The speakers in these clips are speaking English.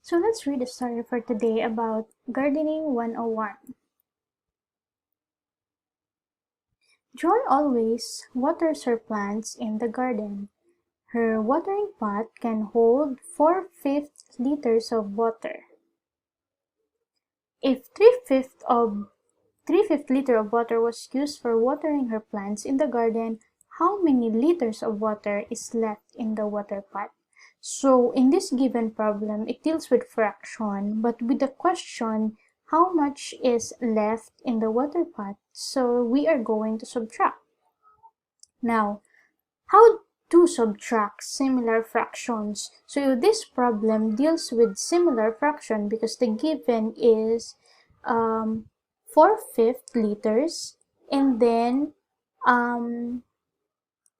So let's read a story for today about Gardening 101. Joy always waters her plants in the garden. Her watering pot can hold 4/5 liters of water. If 3/5 liter of water was used for watering her plants in the garden, how many liters of water is left in the water pot? So in this given problem, it deals with fraction, but with the question, how much is left in the water pot? So we are going to subtract. Now, how to subtract similar fractions? So this problem deals with similar fraction because the given is 4/5 liters and then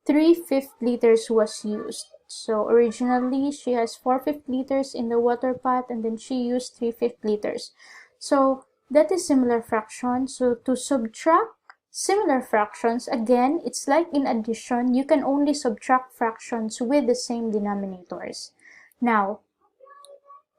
3/5 liters was used. So originally she has 4/5 liters in the water pot and then she used 3/5 liters. So that is similar fraction. So to subtract similar fractions, again, it's like in addition, you can only subtract fractions with the same denominators. Now,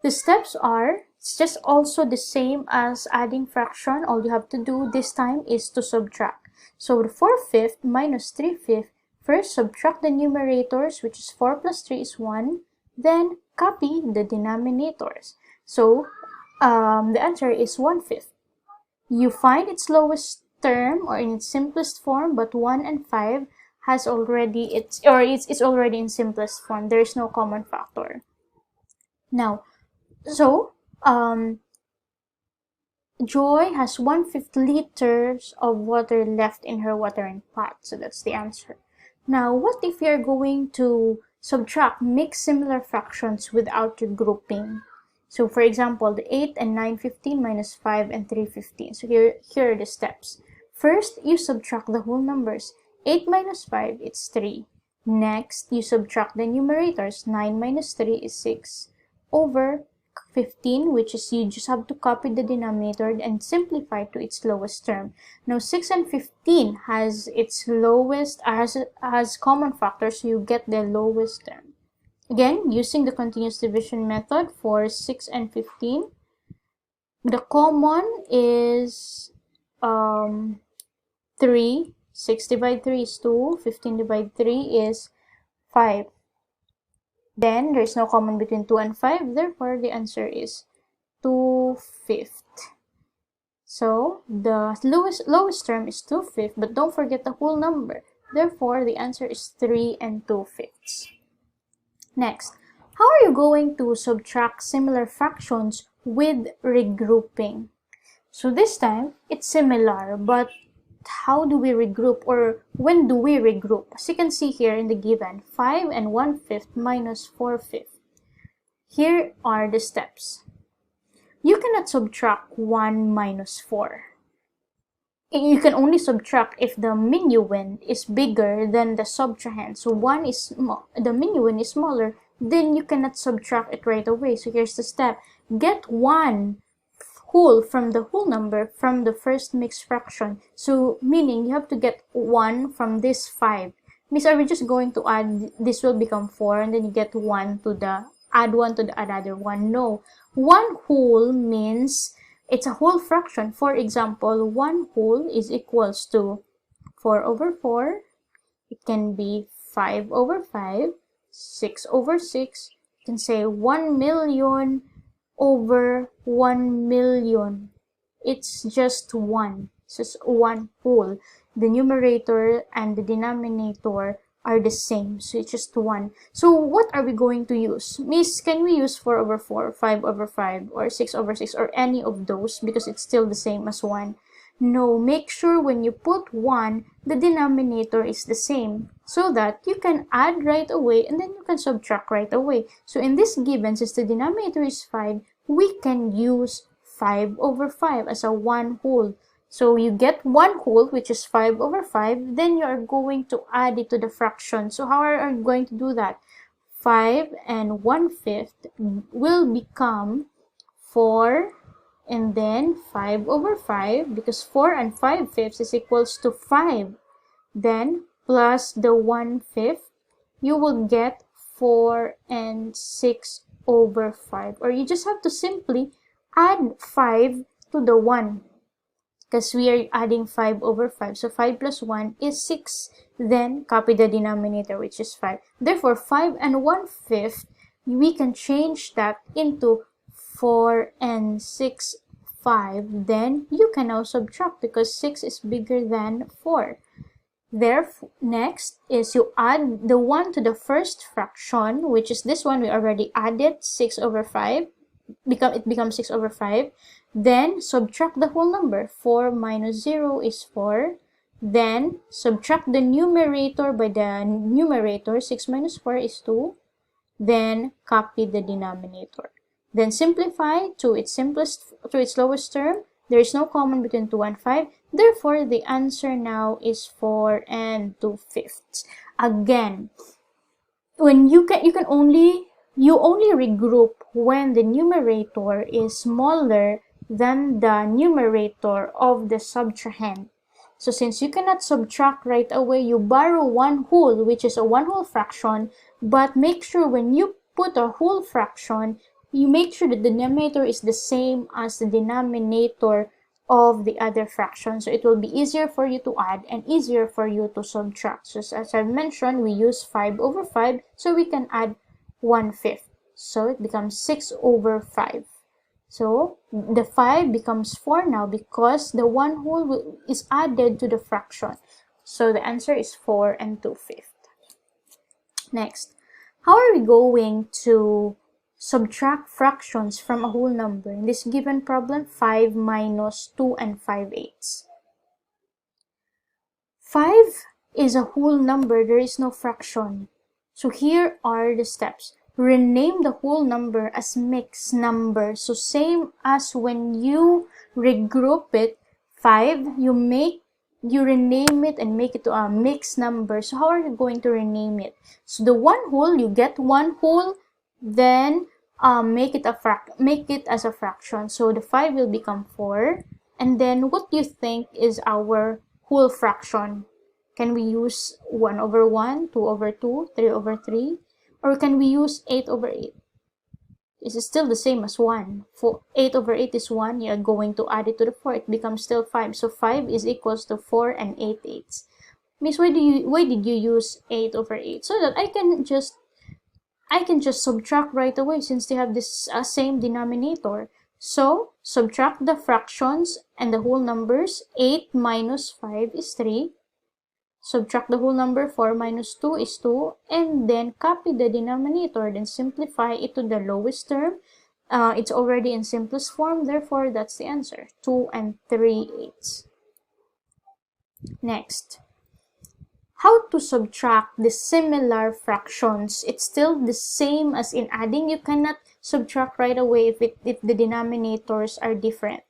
the steps are, it's just also the same as adding fraction. All you have to do this time is to subtract. So the 4/5 minus 3/5, first subtract the numerators, which is 4 plus 3 is 1, then copy the denominators. So the answer is 1/5. You find its lowest term or in its simplest form, but 1 and 5 has already, it's already in simplest form. There is no common factor. Now, so Joy has 1/5 liters of water left in her watering pot. So that's the answer. Now, what if we are going to subtract mixed similar fractions without regrouping? So for example, the 8 and 9/15 minus 5 and 3/15. So here are the steps. First, you subtract the whole numbers. 8 minus 5, it's 3. Next, you subtract the numerators. 9 minus 3 is 6 over 15, which is you just have to copy the denominator and simplify to its lowest term. Now 6 and 15 has its lowest, has common factors, so you get the lowest term. Again, using the continuous division method for 6 and 15, the common is 3. 6 divided 3 is 2. 15 divided 3 is 5. Then, there is no common between 2 and 5. Therefore, the answer is 2/5. So, the lowest term is 2/5, but don't forget the whole number. Therefore, the answer is 3 and 2/5. Next, how are you going to subtract similar fractions with regrouping? So this time, it's similar, but how do we regroup, or when do we regroup? As you can see here in the given, 5 and 1/5 minus 4/5. Here are the steps. You cannot subtract 1 minus 4. You can only subtract if the minuend is bigger than the subtrahend. So the minuend is smaller, then you cannot subtract it right away. So here's the step. Get 1 whole from the whole number from the first mixed fraction. So meaning you have to get 1 from this 5. Means are we just going to add, this will become 4 and then you get 1 to the, add 1 to the another 1. No. 1 whole means it's a whole fraction. For example, 1 whole is equals to 4 over 4. It can be 5 over 5, 6 over 6. You can say 1 million over 1 million. It's just 1. It's just 1 whole. The numerator and the denominator are the same, so it's just 1. So what are we going to use? Miss, can we use 4 over 4, 5 over 5, or 6 over 6, or any of those because it's still the same as 1? No, make sure when you put 1, the denominator is the same so that you can add right away and then you can subtract right away. So in this given, since the denominator is 5, we can use 5 over 5 as a 1 whole. So you get 1 whole, which is 5 over 5, then you are going to add it to the fraction. So how are you going to do that? 5 and 1/5 will become 4 and then 5 over 5, because 4 and 5/5 is equals to 5. Then plus the 1/5, you will get 4 and 6 over 5. Or you just have to simply add 5 to the 1, because we are adding 5 over 5. So 5 plus 1 is 6. Then copy the denominator, which is 5. Therefore, 5 and 1/5, we can change that into 4 and 6, 5. Then you can now subtract because 6 is bigger than 4. Therefore, next is you add the 1 to the first fraction, which is this one. We already added 6 over 5. It becomes 6 over 5. Then subtract the whole number. 4 minus 0 is 4. Then subtract the numerator by the numerator. 6 minus 4 is 2. Then copy the denominator. Then simplify to its lowest term. There is no common between 2 and 5. Therefore, the answer now is 4 and 2/5. Again, when you only regroup when the numerator is smaller than the numerator of the subtrahend. So since you cannot subtract right away, you borrow one whole, which is a one whole fraction, but make sure when you put a whole fraction, you make sure the denominator is the same as the denominator of the other fraction. So it will be easier for you to add and easier for you to subtract. So as I've mentioned, we use 5 over 5, so we can add 1/5. So it becomes 6 over 5. So the 5 becomes 4 now because the one whole is added to the fraction. So the answer is 4 and 2/5. Next, how are we going to subtract fractions from a whole number? In this given problem, 5 minus 2 and 5/8. 5 is a whole number. There is no fraction. So here are the steps. Rename the whole number as mixed number. So same as when you regroup it, 5, you rename it and make it to a mixed number. So how are you going to rename it? So the one whole, you get one whole, then make it as a fraction. So the 5 will become 4. And then what do you think is our whole fraction? Can we use 1 over 1, 2 over 2, 3 over 3? Or can we use 8 over 8? This is still the same as 1. 8 over 8 is 1. You're going to add it to the 4. It becomes still 5. So 5 is equals to 4 and 8/8. Miss, why did you use 8 over 8? So that I can just subtract right away since they have this same denominator. So subtract the fractions and the whole numbers. 8 minus 5 is 3. Subtract the whole number. 4 minus 2 is 2. And then copy the denominator. Then simplify it to the lowest term. It's already in simplest form. Therefore, that's the answer. 2 and 3/8. Next, how to subtract dissimilar fractions. It's still the same as in adding. You cannot subtract right away if the denominators are different.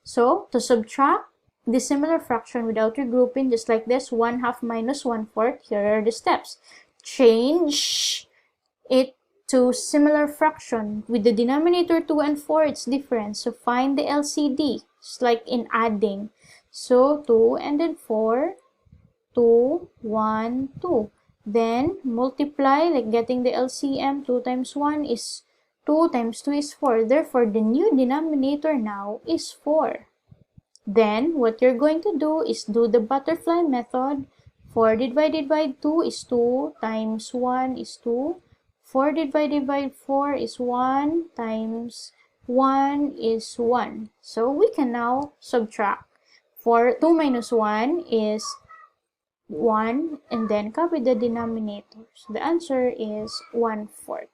So to subtract dissimilar fraction without regrouping, just like this, 1/2 minus 1/4, here are the steps. Change it to similar fraction. With the denominator 2 and 4, it's different. So find the LCD, just like in adding. So 2 and then 4, 2, 1, 2. Then multiply, like getting the LCM, 2 times 1 is 2 times 2 is 4. Therefore, the new denominator now is 4. Then, what you're going to do is do the butterfly method. 4 divided by 2 is 2 times 1 is 2. 4 divided by 4 is 1 times 1 is 1. So, we can now subtract. 2 minus 1 is 1, and then copy the denominator. So, the answer is 1/4.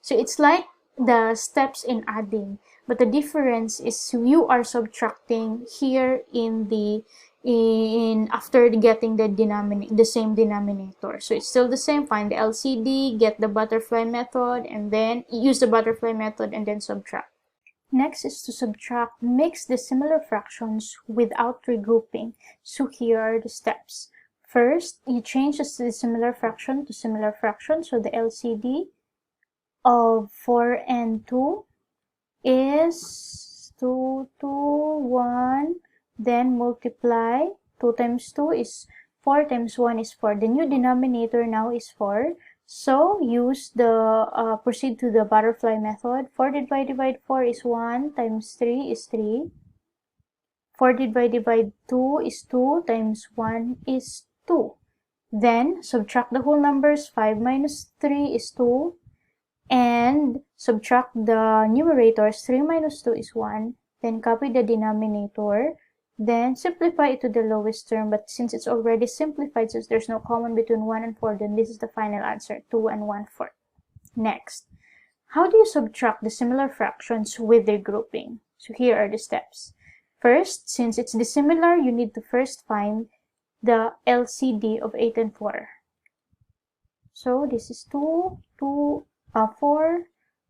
So, it's like the steps in adding. But the difference is you are subtracting here after getting the same denominator. So it's still the same. Find the LCD, get the butterfly method, and then use the butterfly method and then subtract. Next is to subtract mixed dissimilar fractions without regrouping. So here are the steps. First, you change the dissimilar fraction to similar fraction. So the LCD of 4 and 2 is 2, 2, 1, then multiply. 2 times 2 is 4 times 1 is 4. The new denominator now is 4. So use proceed to the butterfly method. 4 divided by 4 is 1 times 3 is 3. 4 divided by 2 is 2 times 1 is 2. Then subtract the whole numbers. 5 minus 3 is 2. And subtract the numerators. 3 minus 2 is 1. Then copy the denominator. Then simplify it to the lowest term. But since it's already simplified, since there's no common between 1 and 4, then this is the final answer, 2 and 1/4. Next, how do you subtract dissimilar fractions with their grouping? So here are the steps. First, since it's dissimilar, you need to first find the LCD of 8 and 4. So this is 2, 4,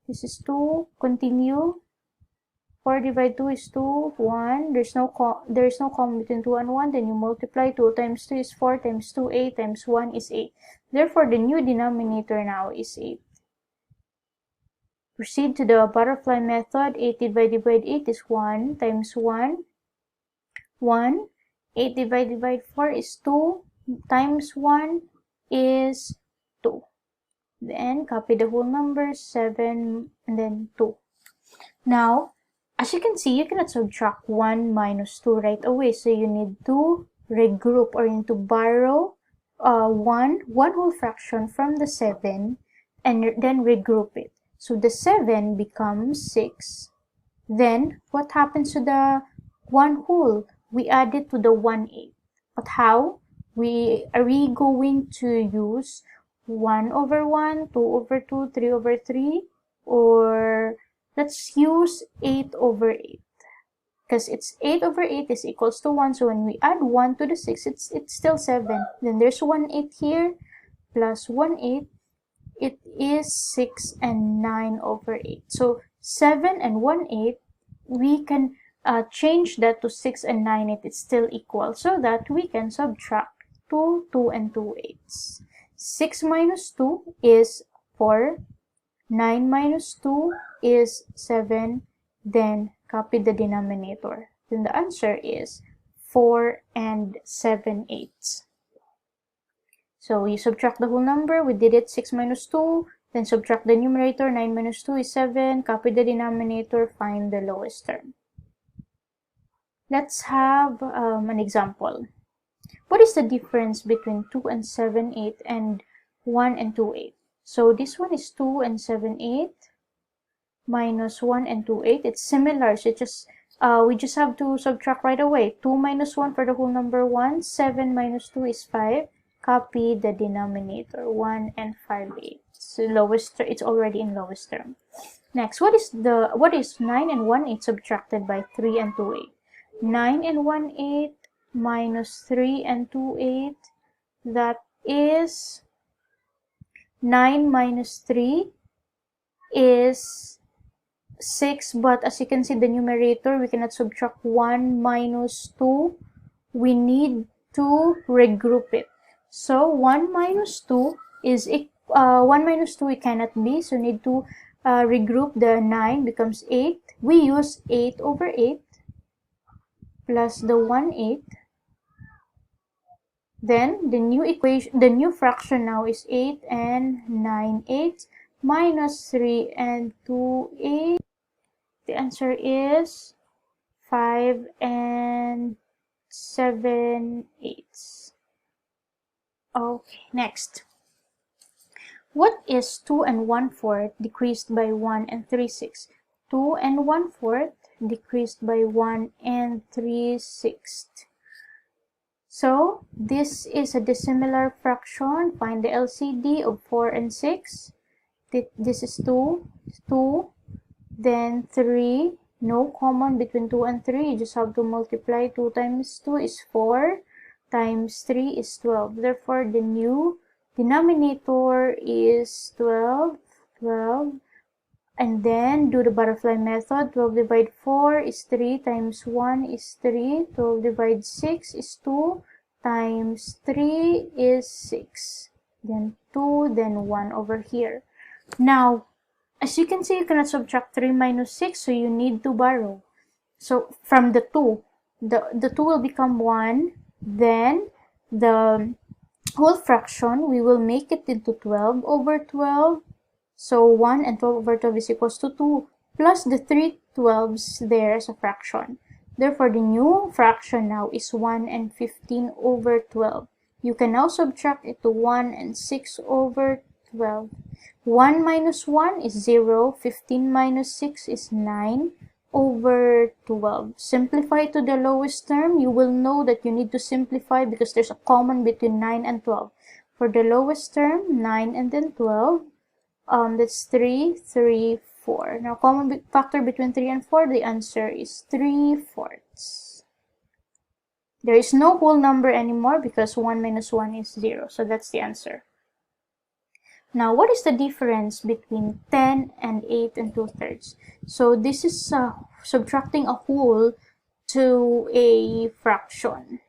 this is 2, continue. 4 divided 2 is 2, 1, there is no common between 2 and 1, then you multiply. 2 times 2 is 4, times 2, 8, times 1 is 8. Therefore, the new denominator now is 8. Proceed to the butterfly method. 8 divided by 8 is 1, times 1, 1. 8 divided by 4 is 2, times 1 is 2. Then copy the whole numbers, 7 and then 2. Now, as you can see, you cannot subtract 1 minus 2 right away. So you need to regroup, or you need to borrow one whole fraction from the 7 and then regroup it. So the 7 becomes 6. Then what happens to the 1 whole? We add it to the 1/8. But how? Are we going to use 1 over 1, 2 over 2, 3 over 3? Or let's use 8 over 8. Because it's 8 over 8 is equals to 1. So when we add 1 to the 6, it's still 7. Then there's 1/8 here plus 1/8. It is 6 and 9 over 8. So 7 and 1/8, we can change that to 6 and 9/8. It's still equal, so that we can subtract 2, 2 and 2/8. 6 minus 2 is 4. 9 minus 2 is 7. Then copy the denominator. Then the answer is 4 and 7/8. So we subtract the whole number. We did it 6 minus 2. Then subtract the numerator. 9 minus 2 is 7. Copy the denominator. Find the lowest term. Let's have an example. What is the difference between 2 and 7/8 and 1 and 2/8? So this one is 2 and 7/8 minus 1 and 2/8. It's similar, so we just have to subtract right away. 2 minus 1 for the whole number 1. 7 minus 2 is 5. Copy the denominator, 1 and 5/8. So lowest, it's already in lowest term. Next, what is 9 and 1/8 subtracted by 3 and 2/8? 9 and 1/8 minus 3 and 2/8, that is 9 minus 3 is 6, but as you can see, the numerator, we cannot subtract 1 minus 2. We need to regroup it. So 1 minus 2 is 1 minus 2 it cannot be, so need to regroup. The 9 becomes 8. We use 8 over 8 plus the 1/8. Then the new fraction now is 8 and 9/8 minus 3 and 2/8. The answer is 5 and 7/8. Okay, next. What is 2 and 1/4 decreased by 1 and 3/6? 2 and 1/4 decreased by 1 and 3/6. So this is a dissimilar fraction. Find the LCD of 4 and 6. This is 2, 2, then 3. No common between 2 and 3. You just have to multiply. 2 times 2 is 4, times 3 is 12. Therefore, the new denominator is 12, 12. And then do the butterfly method. 12 divided 4 is 3, times 1 is 3. 12 divided 6 is 2, times 3 is 6. Then 2, then 1 over here. Now, as you can see, you cannot subtract 3 minus 6, so you need to borrow. So from the 2, the 2 will become 1. Then the whole fraction, we will make it into 12 over 12. So 1 and 12 over 12 is equals to 2 plus the 3 12s there as a fraction. Therefore, the new fraction now is 1 and 15 over 12. You can now subtract it to 1 and 6 over 12. 1 minus 1 is 0. 15 minus 6 is 9 over 12. Simplify to the lowest term. You will know that you need to simplify because there's a common between 9 and 12. For the lowest term, 9 and then 12, that's 3, 3, 4. Now, common factor between 3 and 4, the answer is 3/4. There is no whole number anymore because 1 minus 1 is 0. So that's the answer. Now, what is the difference between 10 and 8 and 2/3? So this is subtracting a whole to a fraction.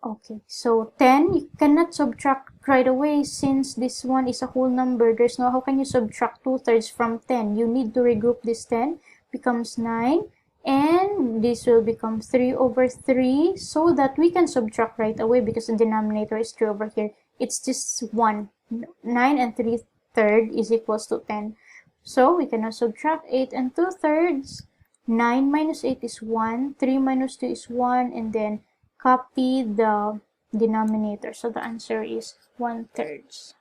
Okay, so 10, you cannot subtract right away since this one is a whole number. There's no, how can you subtract 2/3 from 10? You need to regroup this 10, becomes 9, and this will become 3 over 3, so that we can subtract right away because the denominator is 3 over here. It's just 1. 9 and 3/3 is equals to 10. So we can now subtract 8 and 2/3. 9 minus 8 is 1, 3 minus 2 is 1, and then copy the denominator. So the answer is 1/3.